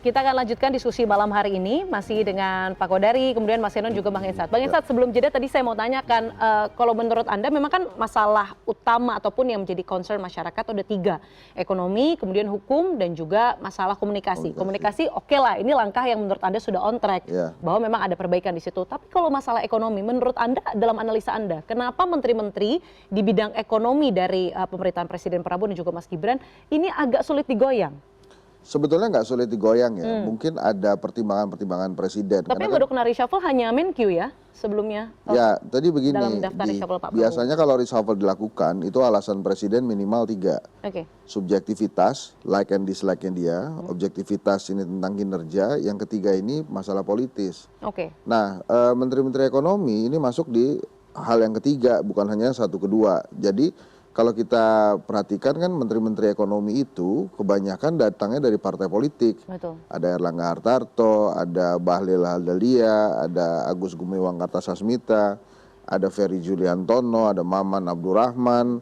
kita akan lanjutkan diskusi malam hari ini masih dengan Pak Kodari, kemudian Mas Enon juga Bang Hensat. Bang Hensat, sebelum jeda tadi saya mau tanyakan, kalau menurut Anda memang kan masalah utama ataupun yang menjadi concern masyarakat ada 3, ekonomi, kemudian hukum, dan juga masalah komunikasi. Komunikasi oke lah, ini langkah yang menurut Anda sudah on track, bahwa memang ada perbaikan di situ. Tapi kalau masalah ekonomi, menurut Anda, dalam analisa Anda, kenapa menteri-menteri di bidang ekonomi dari pemerintahan Presiden Prabowo dan juga Mas Gibran ini agak sulit digoyang? Sebetulnya nggak sulit digoyang ya, mungkin ada pertimbangan-pertimbangan presiden. Tapi yang baru kena reshuffle hanya Menkyu ya sebelumnya? Ya, tadi begini, dalam daftar reshuffle Pak Prabowo. biasanya kalau reshuffle dilakukan, itu alasan presiden minimal 3. Subjektivitas, like and dislike-nya dia, objektivitas ini tentang kinerja, yang ketiga ini masalah politis. Nah, menteri-menteri ekonomi ini masuk di hal yang ketiga, bukan hanya 1 kedua. Jadi, kalau kita perhatikan kan menteri-menteri ekonomi itu kebanyakan datangnya dari partai politik. Ada Erlangga Hartarto, ada Bahlil Lahadalia, ada Agus Gumiwang Kartasasmita, ada Ferry Juliantono, ada Maman Abdurrahman.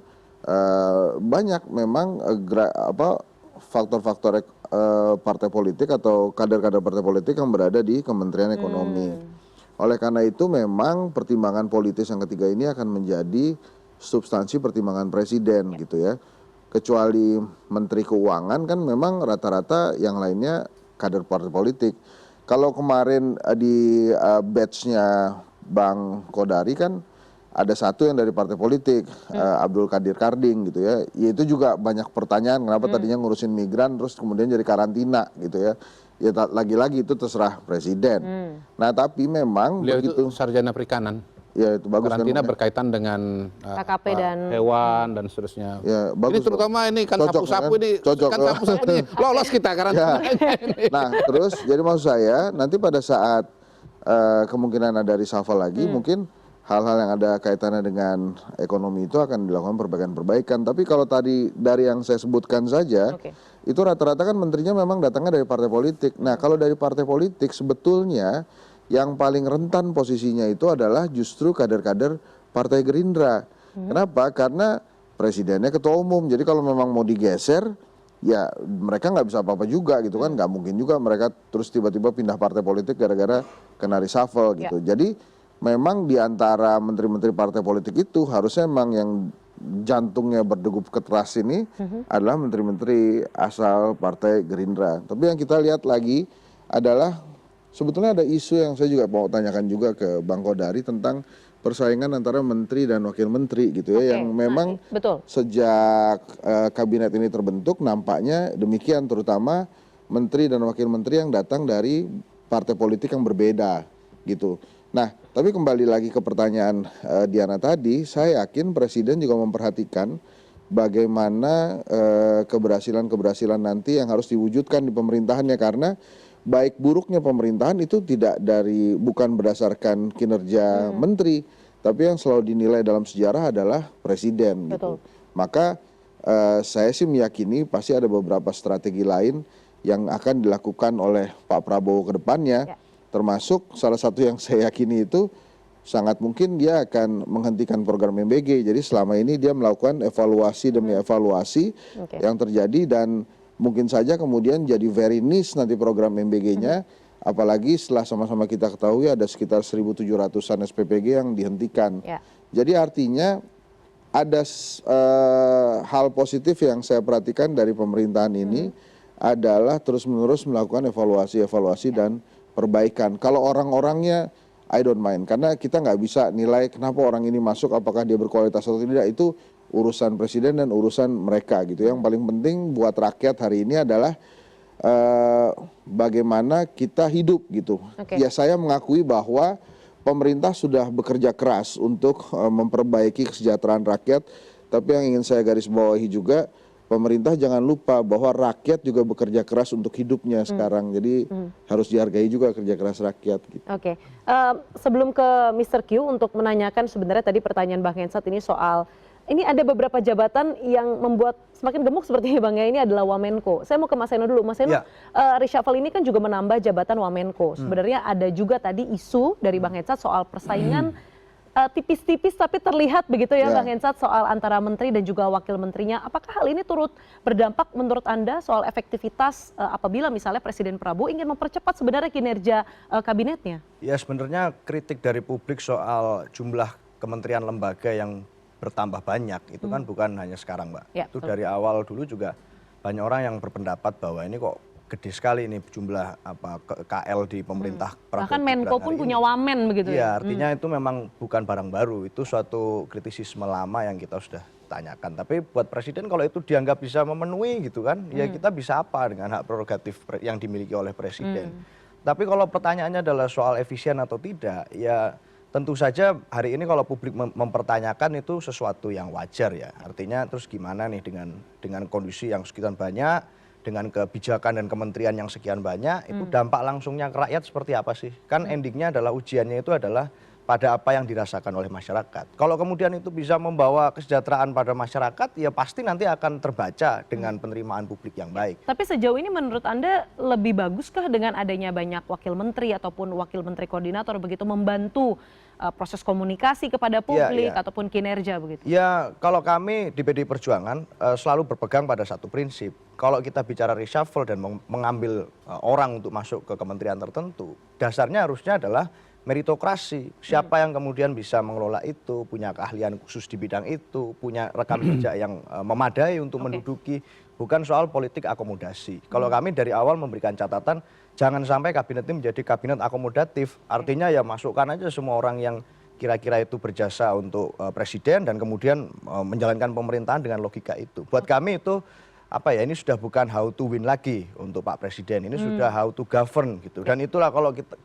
Banyak memang faktor-faktor partai politik atau kader-kader partai politik yang berada di Kementerian Ekonomi. Oleh karena itu memang pertimbangan politis yang ketiga ini akan menjadi substansi pertimbangan presiden gitu ya. Kecuali Menteri Keuangan kan memang rata-rata yang lainnya kader partai politik. Kalau kemarin di batch-nya Bang Kodari kan ada 1 yang dari partai politik, Abdul Qadir Karding gitu ya. Itu juga banyak pertanyaan kenapa tadinya ngurusin migran terus kemudian jadi karantina gitu ya. Ya lagi-lagi itu terserah presiden. Nah tapi memang beliau begitu itu sarjana perikanan. Ya itu bagus karantina kan, berkaitan dengan KKP dan hewan dan seterusnya. Ya, bagus, ini terutama ini kan sapu-sapu kan? ini, cocok, kan sapu-sapu ini lolos kita karantina. Nah terus jadi maksud saya nanti pada saat kemungkinan ada reshuffle lagi mungkin hal-hal yang ada kaitannya dengan ekonomi itu akan dilakukan perbaikan-perbaikan. Tapi kalau tadi dari yang saya sebutkan saja, itu rata-rata kan menterinya memang datangnya dari partai politik. Nah kalau dari partai politik sebetulnya yang paling rentan posisinya itu adalah justru kader-kader Partai Gerindra. Kenapa? Karena presidennya ketua umum. Jadi kalau memang mau digeser, ya mereka nggak bisa apa-apa juga gitu kan. Nggak mungkin juga mereka terus tiba-tiba pindah partai politik gara-gara kena reshuffle gitu. Jadi memang di antara menteri-menteri partai politik itu harusnya memang yang jantungnya berdegup keras ini adalah menteri-menteri asal Partai Gerindra. Tapi yang kita lihat lagi adalah sebetulnya ada isu yang saya juga mau tanyakan juga ke Bang Kodari tentang persaingan antara menteri dan wakil menteri gitu ya, yang memang sejak kabinet ini terbentuk nampaknya demikian, terutama menteri dan wakil menteri yang datang dari partai politik yang berbeda gitu. Nah, tapi kembali lagi ke pertanyaan Diana tadi, saya yakin presiden juga memperhatikan bagaimana keberhasilan-keberhasilan nanti yang harus diwujudkan di pemerintahannya, karena baik buruknya pemerintahan itu bukan berdasarkan kinerja menteri, tapi yang selalu dinilai dalam sejarah adalah presiden gitu. Maka saya sih meyakini pasti ada beberapa strategi lain yang akan dilakukan oleh Pak Prabowo ke depannya, termasuk salah satu yang saya yakini itu sangat mungkin dia akan menghentikan program MBG. Jadi selama ini dia melakukan evaluasi demi evaluasi yang terjadi, dan mungkin saja kemudian jadi very niche nanti program MBG-nya, apalagi setelah sama-sama kita ketahui ada sekitar 1.700-an SPPG yang dihentikan. Jadi artinya ada hal positif yang saya perhatikan dari pemerintahan ini adalah terus-menerus melakukan evaluasi dan perbaikan. Kalau orang-orangnya I don't mind, karena kita nggak bisa nilai kenapa orang ini masuk, apakah dia berkualitas atau tidak, itu urusan presiden dan urusan mereka gitu. Yang paling penting buat rakyat hari ini adalah bagaimana kita hidup gitu. Ya saya mengakui bahwa pemerintah sudah bekerja keras untuk memperbaiki kesejahteraan rakyat, tapi yang ingin saya garis bawahi juga, pemerintah jangan lupa bahwa rakyat juga bekerja keras untuk hidupnya sekarang. Jadi harus dihargai juga kerja keras rakyat gitu. Sebelum ke Mr. Q untuk menanyakan sebenarnya tadi pertanyaan Bang Hensat ini soal ini ada beberapa jabatan yang membuat semakin gemuk seperti Bang ya, ini adalah Wamenko. Saya mau ke Mas Eno dulu. Mas Eno, reshuffle ini kan juga menambah jabatan Wamenko. Sebenarnya ada juga tadi isu dari Bang Hensat soal persaingan tipis-tipis tapi terlihat begitu ya Ya. Bang Hensat soal antara menteri dan juga wakil menterinya. Apakah hal ini turut berdampak menurut Anda soal efektivitas apabila misalnya Presiden Prabowo ingin mempercepat sebenarnya kinerja kabinetnya? Ya sebenarnya kritik dari publik soal jumlah kementerian lembaga yang bertambah banyak itu kan bukan hanya sekarang, Mbak. Ya, Itu betul. dari awal dulu juga banyak orang yang berpendapat bahwa ini kok gede sekali ini jumlah KL di pemerintah Prabowo Bahkan Gibran Menko hari pun ini. punya wamen begitu Iya, ya. artinya itu memang bukan barang baru. Itu suatu kritisisme lama yang kita sudah tanyakan. Tapi buat presiden kalau itu dianggap bisa memenuhi gitu kan, ya kita bisa apa dengan hak prerogatif yang dimiliki oleh presiden. Tapi kalau pertanyaannya adalah soal efisien atau tidak, ya tentu saja hari ini kalau publik mempertanyakan itu sesuatu yang wajar ya. Artinya terus gimana nih dengan kondisi yang sekian banyak, dengan kebijakan dan kementerian yang sekian banyak, itu dampak langsungnya ke rakyat seperti apa sih? Kan endingnya adalah ujiannya itu adalah pada apa yang dirasakan oleh masyarakat. Kalau kemudian itu bisa membawa kesejahteraan pada masyarakat, ya pasti nanti akan terbaca dengan penerimaan publik yang baik. Tapi sejauh ini menurut Anda lebih baguskah dengan adanya banyak wakil menteri ataupun wakil menteri koordinator begitu membantu proses komunikasi kepada publik iya. ataupun kinerja begitu? Ya kalau kami di PDI Perjuangan selalu berpegang pada satu prinsip. Kalau kita bicara reshuffle dan mengambil orang untuk masuk ke kementerian tertentu, dasarnya harusnya adalah meritokrasi. Siapa yang kemudian bisa mengelola itu, punya keahlian khusus di bidang itu, punya rekam jejak yang memadai untuk menduduki, bukan soal politik akomodasi. Kalau kami dari awal memberikan catatan, jangan sampai kabinet ini menjadi kabinet akomodatif. Artinya ya masukkan aja semua orang yang kira-kira itu berjasa untuk presiden dan kemudian menjalankan pemerintahan dengan logika itu. Buat kami itu ini sudah bukan how to win lagi untuk Pak Presiden, ini sudah how to govern gitu. Dan itulah kalau kita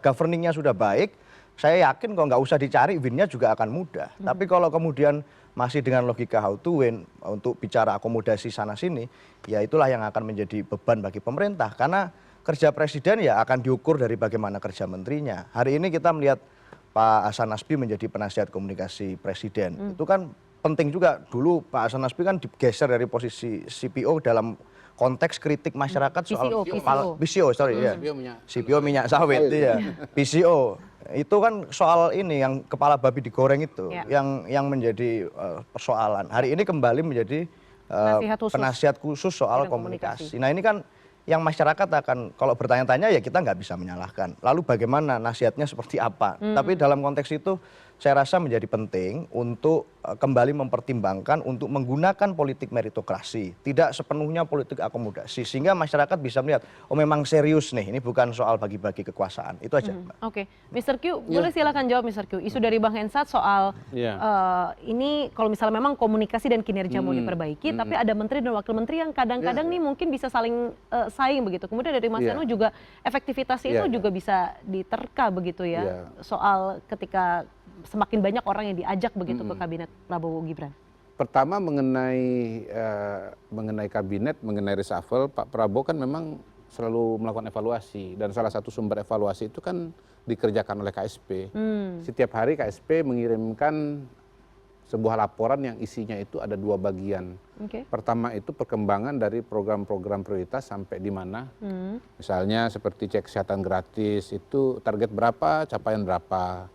governingnya sudah baik, saya yakin kalau nggak usah dicari winnya juga akan mudah. Tapi kalau kemudian masih dengan logika how to win untuk bicara akomodasi sana sini, ya itulah yang akan menjadi beban bagi pemerintah. Karena kerja presiden ya akan diukur dari bagaimana kerja menterinya. Hari ini kita melihat Pak Hasan Nasbi menjadi penasihat komunikasi presiden. Itu kan penting juga. Dulu Pak Hasan Nasbi kan digeser dari posisi CPO dalam konteks kritik masyarakat soal CPO minyak sawit ya. PCO itu kan soal ini yang kepala babi digoreng itu yang menjadi persoalan. Hari ini kembali menjadi penasihat khusus soal komunikasi. Nah ini kan yang masyarakat akan kalau bertanya-tanya ya kita nggak bisa menyalahkan. Lalu bagaimana nasihatnya seperti apa? Tapi dalam konteks itu saya rasa menjadi penting untuk kembali mempertimbangkan untuk menggunakan politik meritokrasi, tidak sepenuhnya politik akomodasi, sehingga masyarakat bisa melihat, oh memang serius nih, ini bukan soal bagi-bagi kekuasaan. Itu aja, Mbak. Oke, Mr. Q, boleh silakan jawab Mr. Q. Isu dari Bang Hensat soal ini kalau misalnya memang komunikasi dan kinerja mau diperbaiki, tapi ada menteri dan wakil menteri yang kadang-kadang nih mungkin bisa saling saing begitu. Kemudian dari Mas Eno juga efektivitasnya itu juga bisa diterka begitu ya, soal ketika semakin banyak orang yang diajak begitu ke kabinet Prabowo Gibran. Pertama mengenai kabinet, mengenai reshuffle, Pak Prabowo kan memang selalu melakukan evaluasi dan salah satu sumber evaluasi itu kan dikerjakan oleh KSP. Setiap hari KSP mengirimkan sebuah laporan yang isinya itu ada 2 bagian. Pertama itu perkembangan dari program-program prioritas sampai di mana. Misalnya seperti cek kesehatan gratis itu target berapa, capaian berapa.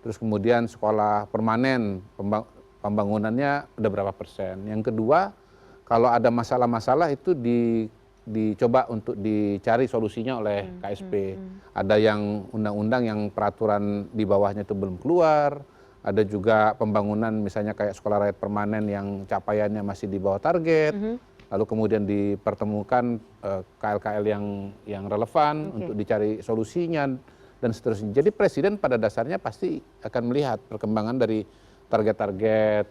Terus kemudian sekolah permanen, pembangunannya udah berapa persen. Yang kedua, kalau ada masalah-masalah itu dicoba untuk dicari solusinya oleh KSP. Ada yang undang-undang yang peraturan di bawahnya itu belum keluar. Ada juga pembangunan misalnya kayak sekolah rakyat permanen yang capaiannya masih di bawah target. Lalu kemudian dipertemukan KL-KL yang relevan untuk dicari solusinya. Dan seterusnya. Jadi presiden pada dasarnya pasti akan melihat perkembangan dari target-target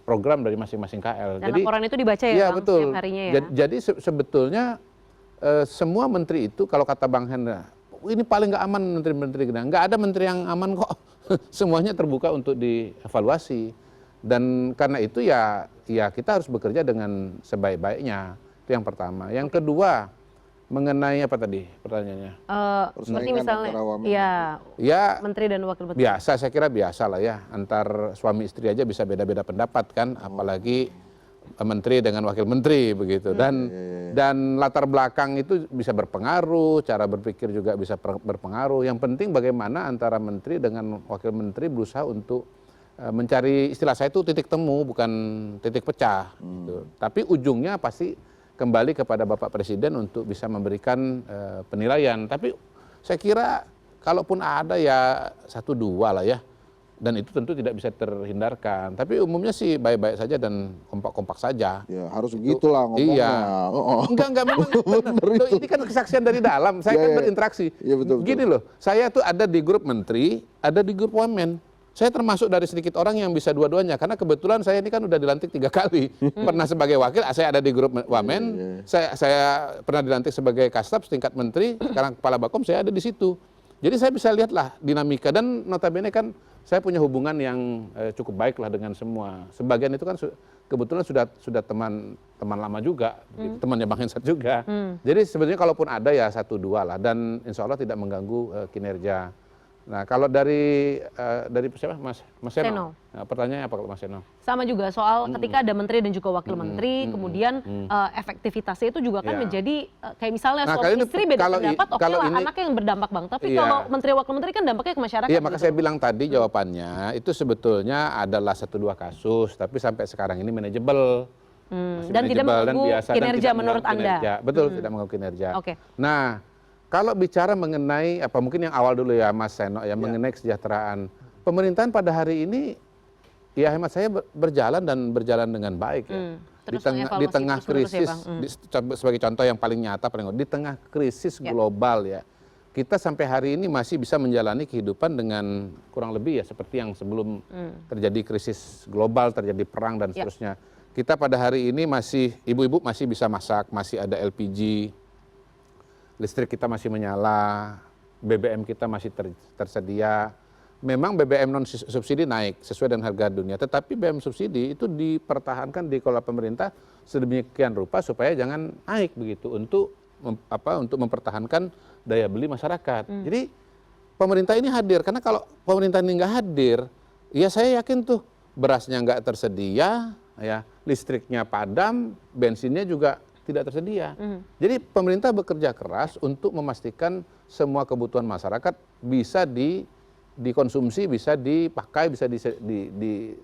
program dari masing-masing KL. Dan laporan itu dibaca ya Bang, betul. setiap harinya ya? Jadi sebetulnya semua menteri itu kalau kata Bang Hendra, ini paling nggak aman menteri-menteri kita. Nggak ada menteri yang aman kok. Semuanya terbuka untuk dievaluasi. Dan karena itu ya kita harus bekerja dengan sebaik-baiknya. Itu yang pertama. Yang kedua, mengenai apa tadi pertanyaannya? Seperti misalnya, menteri dan wakil menteri. Biasa, saya kira biasa lah ya. Antar suami istri aja bisa beda-beda pendapat kan. Apalagi menteri dengan wakil menteri begitu, dan latar belakang itu bisa berpengaruh, cara berpikir juga bisa berpengaruh. Yang penting bagaimana antara menteri dengan wakil menteri berusaha untuk mencari, istilah saya itu titik temu, bukan titik pecah gitu. Tapi ujungnya pasti kembali kepada Bapak Presiden untuk bisa memberikan penilaian. Tapi saya kira kalaupun ada ya 1-2 lah ya. Dan itu tentu tidak bisa terhindarkan. Tapi umumnya sih baik-baik saja dan kompak-kompak saja. Ya harus begitulah ngomongnya. Iya. Enggak memang. Loh, ini kan kesaksian dari dalam. Saya kan berinteraksi. Iya, betul. Gini loh, saya tuh ada di grup menteri, ada di grup wamen. Saya termasuk dari sedikit orang yang bisa dua-duanya. Karena kebetulan saya ini kan udah dilantik 3 kali. Pernah sebagai wakil, saya ada di grup wamen. Saya pernah dilantik sebagai Kastab setingkat menteri. Sekarang kepala Bakom saya ada di situ. Jadi saya bisa lihatlah dinamika. Dan notabene kan saya punya hubungan yang cukup baik lah dengan semua. Sebagian itu kan kebetulan sudah teman lama juga, temannya Bang Hensat juga. Jadi sebenarnya kalaupun ada ya 1-2 lah, dan insya Allah tidak mengganggu kinerja. Nah kalau dari siapa Mas Seno? Nah, pertanyaannya apa kalau Mas Seno? Sama juga soal ketika ada menteri dan juga wakil menteri, kemudian efektivitasnya itu juga kan menjadi kayak misalnya suami istri beda pendapat, oke lah anaknya yang berdampak Bang. Tapi kalau menteri wakil menteri kan dampaknya ke masyarakat. Iya, maka saya bilang tadi jawabannya itu sebetulnya adalah 1-2 kasus, tapi sampai sekarang ini manajeble. Dan tidak mengganggu kinerja menurut Anda. Betul, tidak mengganggu kinerja. Oke. Nah, kalau bicara mengenai mungkin yang awal dulu ya Mas Seno ya, mengenai kesejahteraan. Pemerintahan pada hari ini ya hemat saya berjalan dengan baik ya. Di tengah krisis, sebagai contoh yang paling nyata, di tengah krisis global ya, kita sampai hari ini masih bisa menjalani kehidupan dengan kurang lebih ya seperti yang sebelum terjadi krisis global, terjadi perang dan seterusnya. Kita pada hari ini masih, ibu-ibu masih bisa masak, masih ada LPG, listrik kita masih menyala, BBM kita masih tersedia. Memang BBM non subsidi naik sesuai dengan harga dunia, tetapi BBM subsidi itu dipertahankan di kelola pemerintah sedemikian rupa supaya jangan naik begitu untuk mempertahankan daya beli masyarakat. Jadi pemerintah ini hadir, karena kalau pemerintah ini nggak hadir, ya saya yakin tuh berasnya nggak tersedia, ya listriknya padam, bensinnya juga tidak tersedia. Jadi pemerintah bekerja keras untuk memastikan semua kebutuhan masyarakat bisa dikonsumsi, bisa dipakai, bisa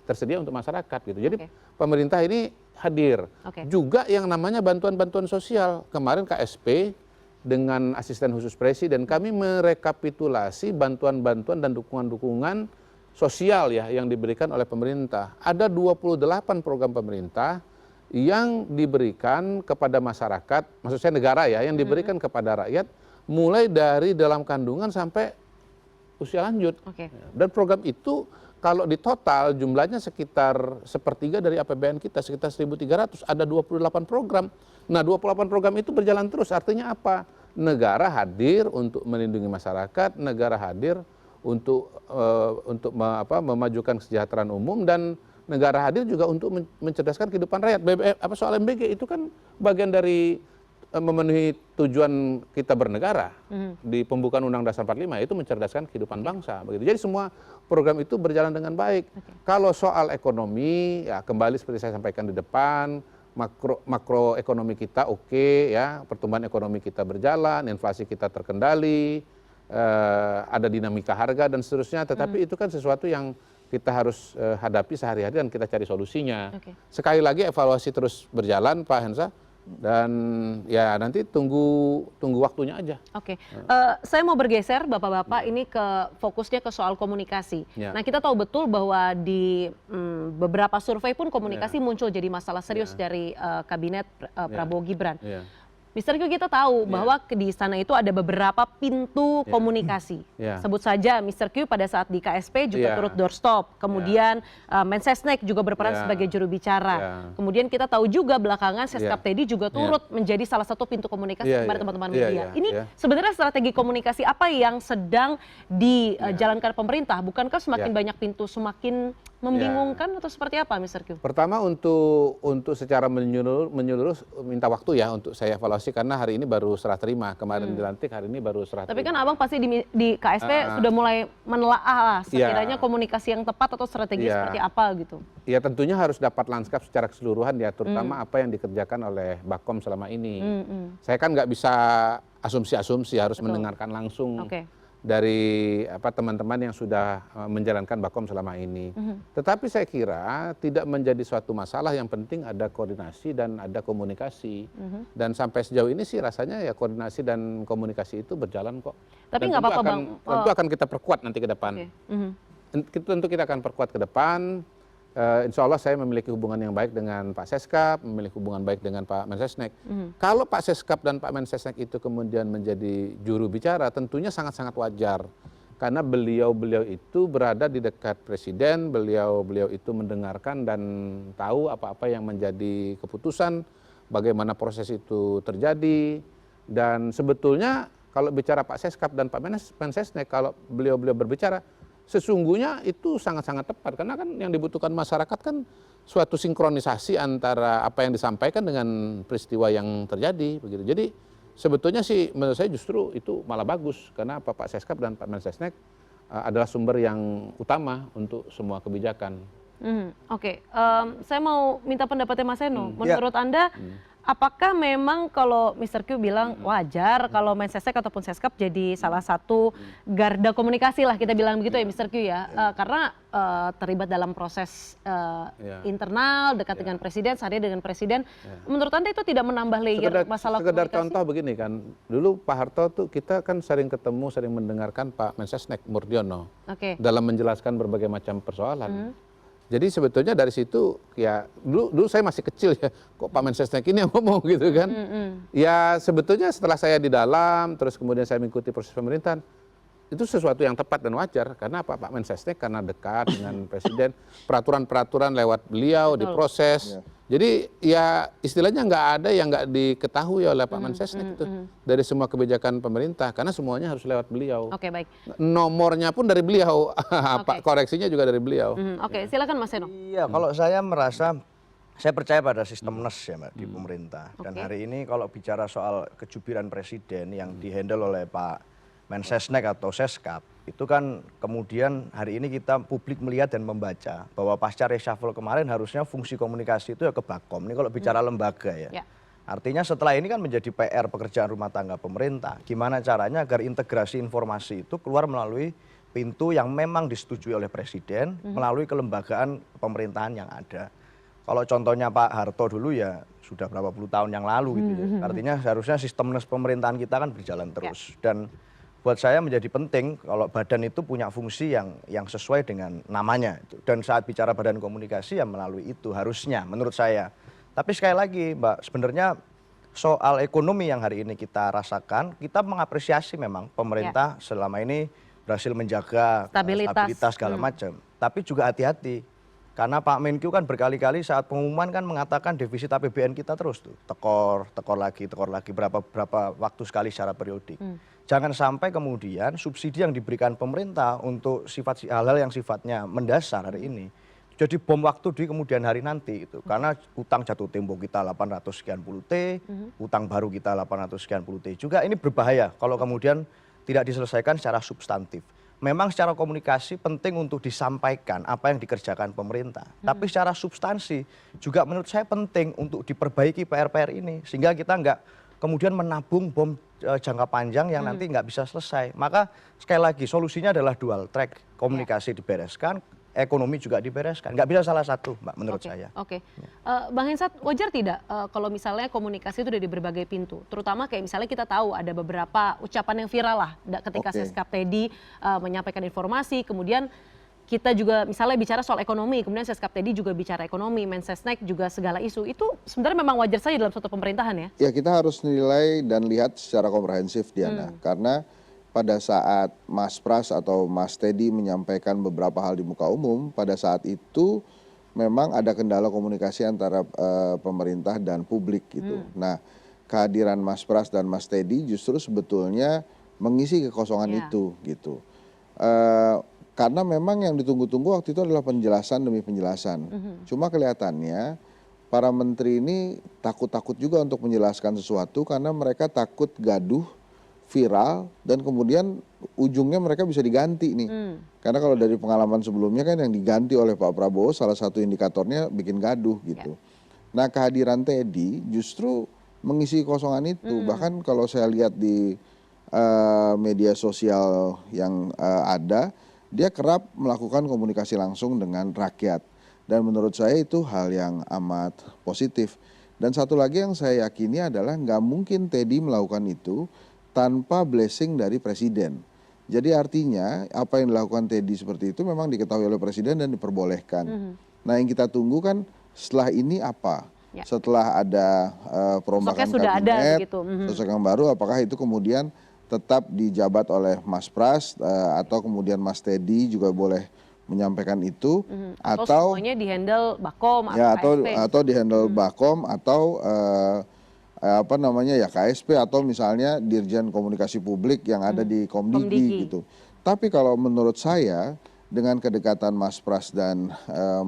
tersedia untuk masyarakat gitu. Jadi pemerintah ini hadir. Juga yang namanya bantuan-bantuan sosial. Kemarin KSP dengan asisten khusus presiden kami merekapitulasi bantuan-bantuan dan dukungan-dukungan sosial ya yang diberikan oleh pemerintah. Ada 28 program pemerintah yang diberikan kepada masyarakat, maksud saya negara ya, yang diberikan kepada rakyat mulai dari dalam kandungan sampai usia lanjut. Dan program itu kalau di total jumlahnya sekitar 1/3 dari APBN kita, sekitar 1.300, ada 28 program. Nah 28 program itu berjalan terus, artinya apa? Negara hadir untuk melindungi masyarakat, negara hadir untuk memajukan kesejahteraan umum, dan negara hadir juga untuk mencerdaskan kehidupan rakyat. Soal MBG itu kan bagian dari memenuhi tujuan kita bernegara di pembukaan Undang-Undang Dasar 45, itu mencerdaskan kehidupan bangsa. Begitu. Jadi semua program itu berjalan dengan baik. Kalau soal ekonomi, ya kembali seperti saya sampaikan di depan, makroekonomi kita oke, ya, pertumbuhan ekonomi kita berjalan, inflasi kita terkendali, ada dinamika harga dan seterusnya. Tetapi itu kan sesuatu yang kita harus hadapi sehari-hari dan kita cari solusinya. Sekali lagi evaluasi terus berjalan Pak Hensa, dan ya nanti tunggu waktunya aja. Saya mau bergeser Bapak-Bapak ini fokusnya ke soal komunikasi. Nah kita tahu betul bahwa di beberapa survei pun komunikasi muncul jadi masalah serius dari kabinet Prabowo Gibran. Mr. Q, kita tahu bahwa di sana itu ada beberapa pintu komunikasi. Sebut saja Mr. Q pada saat di KSP juga turut doorstop. Kemudian Mensesnek juga berperan sebagai juru bicara. Kemudian kita tahu juga belakangan Seskap Teddy juga turut menjadi salah satu pintu komunikasi kepada teman-teman media. Ini sebenarnya strategi komunikasi apa yang sedang dijalankan pemerintah? Bukankah semakin banyak pintu, semakin Membingungkan atau seperti apa, Mr. Q? Pertama untuk secara menyeluruh minta waktu ya untuk saya evaluasi karena hari ini baru serah terima, kemarin dilantik, hari ini baru serah Tapi terima. kan abang pasti di KSP sudah mulai menelaah lah sekiranya komunikasi yang tepat atau strategi seperti apa gitu. Ya tentunya harus dapat lanskap secara keseluruhan ya, terutama apa yang dikerjakan oleh Bakom selama ini. Saya kan nggak bisa asumsi-asumsi, harus mendengarkan langsung dari teman-teman yang sudah menjalankan Bakom selama ini. Tetapi saya kira tidak menjadi suatu masalah, yang penting ada koordinasi dan ada komunikasi. Dan sampai sejauh ini sih rasanya ya koordinasi dan komunikasi itu berjalan kok. Tapi Dan nggak apa-apa Bang. Tentu akan kita perkuat nanti ke depan. Tentu kita akan perkuat ke depan. Insya Allah saya memiliki hubungan yang baik dengan Pak Seskap, memiliki hubungan baik dengan Pak Mensesnek. Kalau Pak Seskap dan Pak Mensesnek itu kemudian menjadi juru bicara, tentunya sangat-sangat wajar. Karena beliau itu berada di dekat Presiden, beliau itu mendengarkan dan tahu apa-apa yang menjadi keputusan, bagaimana proses itu terjadi. Dan sebetulnya kalau bicara Pak Seskap dan Pak Mensesnek, kalau beliau berbicara, sesungguhnya itu sangat-sangat tepat karena kan yang dibutuhkan masyarakat kan suatu sinkronisasi antara apa yang disampaikan dengan peristiwa yang terjadi begitu. Jadi sebetulnya sih menurut saya justru itu malah bagus karena Pak Seskap dan Pak Mensesnek adalah sumber yang utama untuk semua kebijakan. Oke, saya mau minta pendapatnya Mas Eno. Menurut Anda apakah memang kalau Mr. Q bilang wajar kalau Mensesnek ataupun Seskap jadi salah satu garda komunikasi lah kita bilang begitu ya Mr. Q ya, karena terlibat dalam proses internal dekat dengan Presiden, sehari dengan Presiden. Menurut Anda itu tidak menambah layer masalah sekedar komunikasi? Contoh begini kan, dulu Pak Harto tuh kita kan sering ketemu, sering mendengarkan Pak Mensesnek Murdiono dalam menjelaskan berbagai macam persoalan. Jadi sebetulnya dari situ ya dulu saya masih kecil ya, kok Pak Mensesnek ini yang ngomong gitu kan. Ya sebetulnya setelah saya di dalam terus kemudian saya mengikuti proses pemerintahan, itu sesuatu yang tepat dan wajar karena Pak Mensesnek karena dekat dengan Presiden, peraturan-peraturan lewat beliau diproses. Jadi ya istilahnya nggak ada yang nggak diketahui oleh Pak Mensesnek itu dari semua kebijakan pemerintah karena semuanya harus lewat beliau. Oke, baik. Nomornya pun dari beliau, koreksinya juga dari beliau. Oke, silakan Mas Eno. Iya, kalau saya merasa saya percaya pada sistem NES ya Mbak di pemerintah. Dan hari ini kalau bicara soal kejubiran Presiden yang dihandle oleh Pak Mensesnek atau Seskap, itu kan kemudian hari ini kita publik melihat dan membaca bahwa pasca reshuffle kemarin harusnya fungsi komunikasi itu ya ke Bakom. Ini kalau bicara lembaga ya. Artinya setelah ini kan menjadi PR pekerjaan rumah tangga pemerintah. Gimana caranya agar integrasi informasi itu keluar melalui pintu yang memang disetujui oleh Presiden melalui kelembagaan pemerintahan yang ada. Kalau contohnya Pak Harto dulu ya sudah berapa puluh tahun yang lalu gitu ya. Artinya seharusnya sistem pemerintahan kita kan berjalan terus. Dan buat saya menjadi penting kalau badan itu punya fungsi yang sesuai dengan namanya. Dan saat bicara badan komunikasi ya melalui itu harusnya menurut saya. Tapi sekali lagi Mbak, sebenarnya soal ekonomi yang hari ini kita rasakan, kita mengapresiasi memang pemerintah selama ini berhasil menjaga stabilitas segala macam. Tapi juga hati-hati. Karena Pak Menkyu kan berkali-kali saat pengumuman kan mengatakan defisit APBN kita terus tuh tekor lagi berapa waktu sekali secara periodik. Jangan sampai kemudian subsidi yang diberikan pemerintah untuk hal-hal yang sifatnya mendasar hari ini jadi bom waktu di kemudian hari nanti itu. Karena utang jatuh tempo kita 800 sekian puluh T, utang baru kita 800 sekian puluh T juga ini berbahaya kalau kemudian tidak diselesaikan secara substantif. Memang secara komunikasi penting untuk disampaikan apa yang dikerjakan pemerintah. Tapi secara substansi juga menurut saya penting untuk diperbaiki PR-PR ini. Sehingga kita nggak kemudian menabung bom jangka panjang yang nanti nggak bisa selesai. Maka sekali lagi solusinya adalah dual track. Komunikasi dibereskan, ekonomi juga dibereskan. Nggak bisa salah satu Mbak menurut saya. Bang Hensat, wajar tidak kalau misalnya komunikasi itu dari berbagai pintu? Terutama kayak misalnya kita tahu ada beberapa ucapan yang viral lah ketika Seskap tadi menyampaikan informasi, kemudian kita juga misalnya bicara soal ekonomi, kemudian Seskap tadi juga bicara ekonomi, Mensesnek juga segala isu. Itu sebenarnya memang wajar saja dalam suatu pemerintahan ya? Ya kita harus nilai dan lihat secara komprehensif Diana. Karena pada saat Mas Pras atau Mas Teddy menyampaikan beberapa hal di muka umum, pada saat itu memang ada kendala komunikasi antara pemerintah dan publik gitu. Nah kehadiran Mas Pras dan Mas Teddy justru sebetulnya mengisi kekosongan itu gitu. karena memang yang ditunggu-tunggu waktu itu adalah penjelasan demi penjelasan. Cuma kelihatannya para menteri ini takut-takut juga untuk menjelaskan sesuatu karena mereka takut gaduh, viral, dan kemudian ujungnya mereka bisa diganti nih. Karena kalau dari pengalaman sebelumnya kan yang diganti oleh Pak Prabowo salah satu indikatornya bikin gaduh gitu. Nah, kehadiran Teddy justru mengisi kekosongan itu. Bahkan kalau saya lihat di media sosial yang ada, dia kerap melakukan komunikasi langsung dengan rakyat. Dan menurut saya itu hal yang amat positif. Dan satu lagi yang saya yakini adalah nggak mungkin Teddy melakukan itu tanpa blessing dari presiden. Jadi artinya apa yang dilakukan Teddy seperti itu memang diketahui oleh presiden dan diperbolehkan. Nah, yang kita tunggu kan setelah ini apa? Setelah ada perombakan kabinet, sosok yang baru, apakah itu kemudian tetap dijabat oleh Mas Pras atau kemudian Mas Teddy juga boleh menyampaikan itu, atau semuanya dihandle Bakom ya, atau KSP. atau dihandle Bakom atau apa namanya ya KSP atau misalnya Dirjen Komunikasi Publik yang ada di Komdigi gitu. Tapi kalau menurut saya dengan kedekatan Mas Pras dan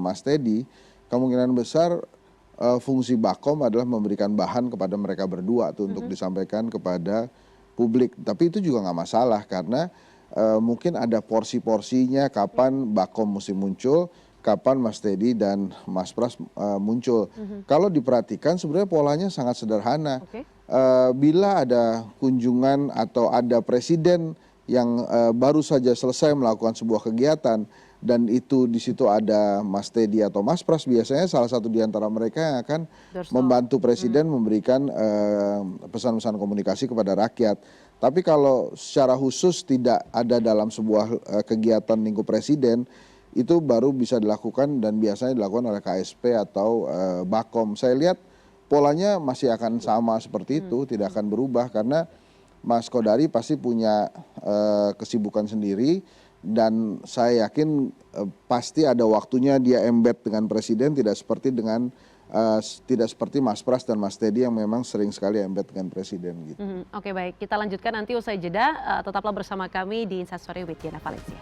Mas Teddy, kemungkinan besar fungsi Bakom adalah memberikan bahan kepada mereka berdua tuh untuk disampaikan kepada publik. Tapi itu juga nggak masalah karena mungkin ada porsi-porsinya kapan Bakom mesti muncul, kapan Mas Teddy dan Mas Pras muncul. Kalau diperhatikan sebenarnya polanya sangat sederhana. Bila ada kunjungan atau ada presiden yang baru saja selesai melakukan sebuah kegiatan dan itu di situ ada Mas Teddy atau Mas Pras, biasanya salah satu di antara mereka yang akan membantu presiden memberikan pesan-pesan komunikasi kepada rakyat. Tapi kalau secara khusus tidak ada dalam sebuah kegiatan lingkup presiden, itu baru bisa dilakukan dan biasanya dilakukan oleh KSP atau Bakom. Saya lihat polanya masih akan sama seperti itu, tidak akan berubah karena Mas Kodari pasti punya kesibukan sendiri. Dan saya yakin pasti ada waktunya dia embed dengan presiden, tidak seperti Mas Pras dan Mas Teddy yang memang sering sekali embed dengan presiden gitu. Oke, baik, kita lanjutkan nanti usai jeda. Tetaplah bersama kami di Inside Story with Diana Valencia.